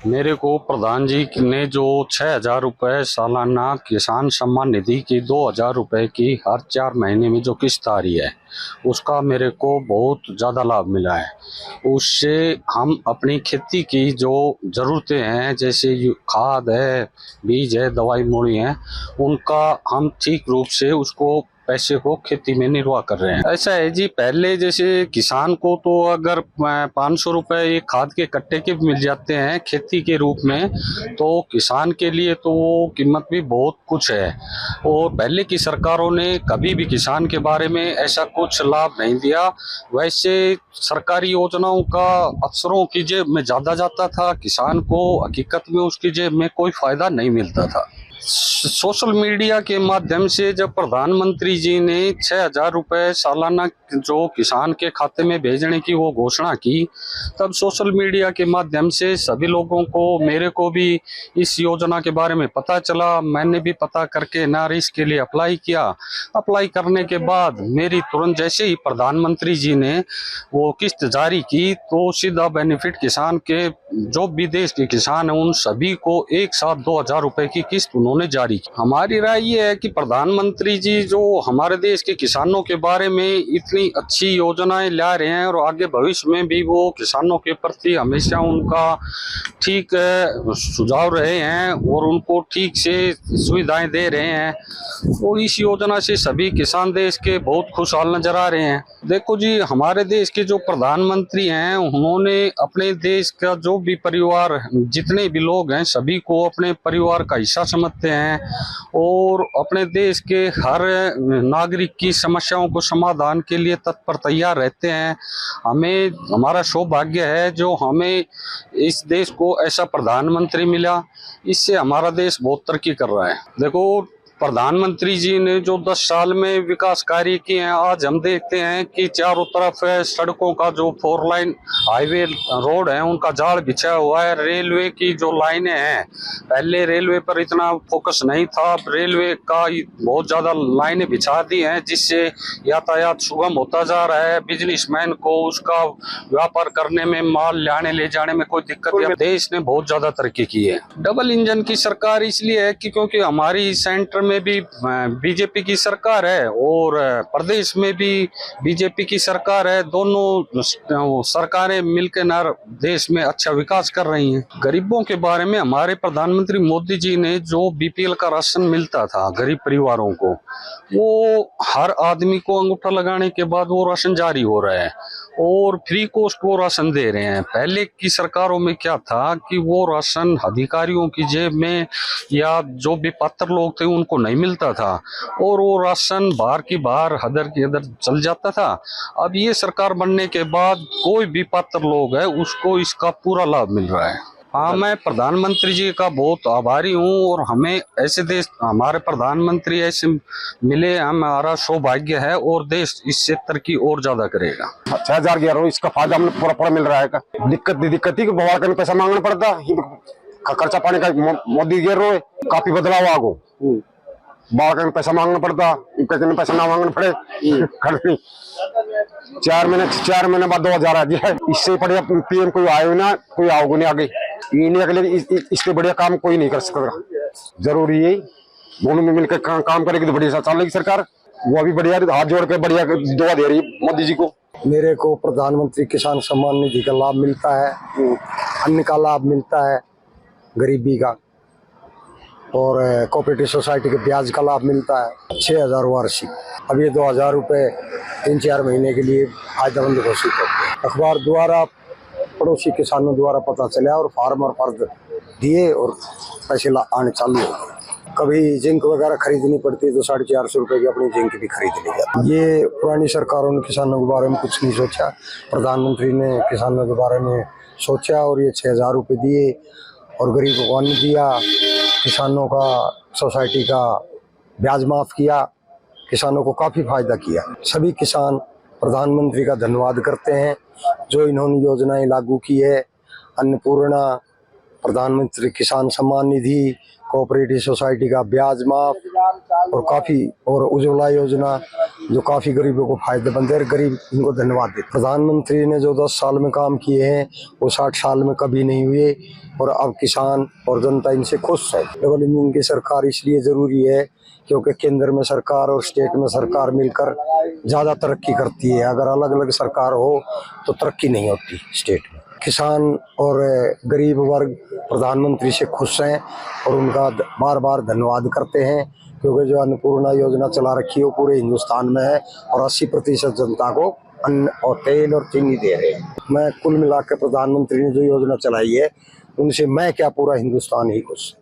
मेरे को प्रधान जी ने जो 6,000 रुपये सालाना किसान सम्मान निधि की 2,000 रुपये की हर 4 महीने में जो किस्त आ रही है उसका मेरे को बहुत ज़्यादा लाभ मिला है। उससे हम अपनी खेती की जो ज़रूरतें हैं जैसे खाद है, बीज है, दवाई मूली है, उनका हम ठीक रूप से उसको पैसे को खेती में निर्वाह कर रहे हैं। ऐसा है जी, पहले जैसे किसान को तो अगर 500 रुपये खाद के कट्टे के मिल जाते हैं खेती के रूप में, तो किसान के लिए तो वो कीमत भी बहुत कुछ है। और पहले की सरकारों ने कभी भी किसान के बारे में ऐसा कुछ लाभ नहीं दिया। वैसे सरकारी योजनाओं का अफसरों की जेब में ज़्यादा जाता था, किसान को हकीकत में उसकी जेब में कोई फायदा नहीं मिलता था। सोशल मीडिया के माध्यम से जब प्रधानमंत्री जी ने 6,000 रुपये सालाना जो किसान के खाते में भेजने की वो घोषणा की, तब सोशल मीडिया के माध्यम से सभी लोगों को, मेरे को भी इस योजना के बारे में पता चला। मैंने भी पता करके नारिश के लिए अप्लाई किया। अप्लाई करने के बाद मेरी तुरंत जैसे ही प्रधानमंत्री जी ने वो किस्त जारी की तो सीधा बेनिफिट किसान के जो भी देश के किसान हैं उन सभी को एक साथ 2,000 रुपये की किस्त उन्होंने जारी की। हमारी राय ये है कि प्रधानमंत्री जी जो हमारे देश के किसानों के बारे में इतनी अच्छी योजनाएं ला रहे हैं और आगे भविष्य में भी वो किसानों के प्रति हमेशा उनका ठीक सुझाव रहे हैं और उनको ठीक से सुविधाएं दे रहे हैं, तो इस योजना से सभी किसान देश के बहुत खुशहाल नजर आ रहे हैं। देखो जी, हमारे देश के जो प्रधानमंत्री हैं उन्होंने अपने देश का जो भी परिवार, जितने भी लोग हैं सभी को अपने परिवार का हिस्सा समझते हैं और अपने देश के हर नागरिक की समस्याओं को समाधान के लिए तत्पर तैयार रहते हैं। हमें, हमारा सौभाग्य है जो हमें इस देश को ऐसा प्रधानमंत्री मिला, इससे हमारा देश बहुत तरक्की कर रहा है। देखो, प्रधानमंत्री जी ने जो 10 साल में विकास कार्य किए हैं, आज हम देखते हैं कि चारों तरफ सड़कों का जो 4 लाइन हाईवे रोड है उनका जाल बिछा हुआ है। रेलवे की जो लाइनें हैं, पहले रेलवे पर इतना फोकस नहीं था, रेलवे का बहुत ज़्यादा लाइनें बिछा दी हैं जिससे यातायात सुगम होता जा रहा है। बिजनेसमैन को उसका व्यापार करने में, माल लाने ले जाने में कोई दिक्कत नहीं। देश ने बहुत ज़्यादा तरक्की की है। डबल इंजन की सरकार इसलिए है कि क्योंकि हमारी सेंटर में भी बीजेपी की सरकार है और प्रदेश में भी बीजेपी की सरकार है। दोनों सरकारें मिलकर देश में अच्छा विकास कर रही हैं। गरीबों के बारे में हमारे प्रधानमंत्री मोदी जी ने जो बीपीएल का राशन मिलता था गरीब परिवारों को, वो हर आदमी को अंगूठा लगाने के बाद वो राशन जारी हो रहा है और फ्री कॉस्ट वो राशन दे रहे हैं। पहले की सरकारों में क्या था कि वो राशन अधिकारियों की जेब में या जो भी पात्र लोग थे उनको नहीं मिलता था और वो राशन बाहर की बाहर, हदर की हदर चल जाता था। अब ये सरकार बनने के बाद कोई भी पात्र लोग है उसको इसका पूरा लाभ मिल रहा है। हाँ, मैं प्रधानमंत्री जी का बहुत आभारी हूँ और हमें ऐसे देश, हमारे प्रधानमंत्री ऐसे मिले, हमारा सौभाग्य है और देश इससे तरक्की और ज्यादा करेगा। 6,000 गया रहा, इसका फायदा हमें पूरा मिल रहा है। दिक्कत ही बवाल करने पैसा मांगना पड़ता, खर्चा पानी का मोदी गिर रहे, काफी बदलाव आगो। बाल करने पैसा मांगना पड़ता, पैसा ना मांगना पड़े। 4 महीने बाद 2,000 आ गया है। इससे बढ़िया पीएम कोई आयो ना, कोई आओगे नहीं आगे। इंडिया के लिए इससे बढ़िया काम कोई नहीं कर सकता। जरूरी है दोनों में मिलकर काम करेगी तो बढ़िया चलेगी सरकार। वो अभी बढ़िया हाथ जोड़ के बढ़िया दुआ दे रही है मोदी जी को। मेरे को प्रधानमंत्री किसान सम्मान निधि का लाभ मिलता है, अन्न का लाभ मिलता है, गरीबी का और कोऑपरेटिव सोसाइटी के ब्याज का लाभ मिलता है 6,000 वार्षिक। अब ये 2,000 रुपये 3-4 महीने के लिए फायदेमंद घोषित होते हैं। अखबार द्वारा पड़ोसी किसानों द्वारा पता चला और फार्मर फर्द दिए और पैसे आने चालू हो गए। कभी जिंक वगैरह खरीदनी पड़ती है तो 450 रुपये की अपनी जिंक भी खरीद ली जाती है। ये पुरानी सरकारों ने किसानों के बारे में कुछ नहीं सोचा, प्रधानमंत्री ने किसानों के बारे में सोचा और ये 6,000 रुपये दिए और गरीबों को अन्न दिया, किसानों का सोसाइटी का ब्याज माफ़ किया, किसानों को काफ़ी फायदा किया। सभी किसान प्रधानमंत्री का धन्यवाद करते हैं जो इन्होंने योजनाएं लागू की है। अन्नपूर्णा, प्रधानमंत्री किसान सम्मान निधि, कोऑपरेटिव सोसाइटी का ब्याज माफ और काफ़ी और उज्ज्वला योजना जो काफ़ी गरीबों को फायदेमंद है। गरीब इनको धन्यवाद देते। प्रधानमंत्री ने जो 10 साल में काम किए हैं वो 60 साल में कभी नहीं हुए और अब किसान और जनता इनसे खुश है। डबल इंजन की सरकार इसलिए ज़रूरी है क्योंकि केंद्र में सरकार और स्टेट में सरकार मिलकर ज़्यादा तरक्की करती है। अगर अलग अलग सरकार हो तो तरक्की नहीं होती स्टेट में। किसान और गरीब वर्ग प्रधानमंत्री से खुश हैं और उनका बार बार धन्यवाद करते हैं क्योंकि जो अन्नपूर्णा योजना चला रखी है वो पूरे हिंदुस्तान में है और 80% जनता को अन्न और तेल और चीनी दे रहे हैं। मैं कुल मिलाकर प्रधानमंत्री ने जो योजना चलाई है उनसे मैं क्या पूरा हिंदुस्तान ही खुश है।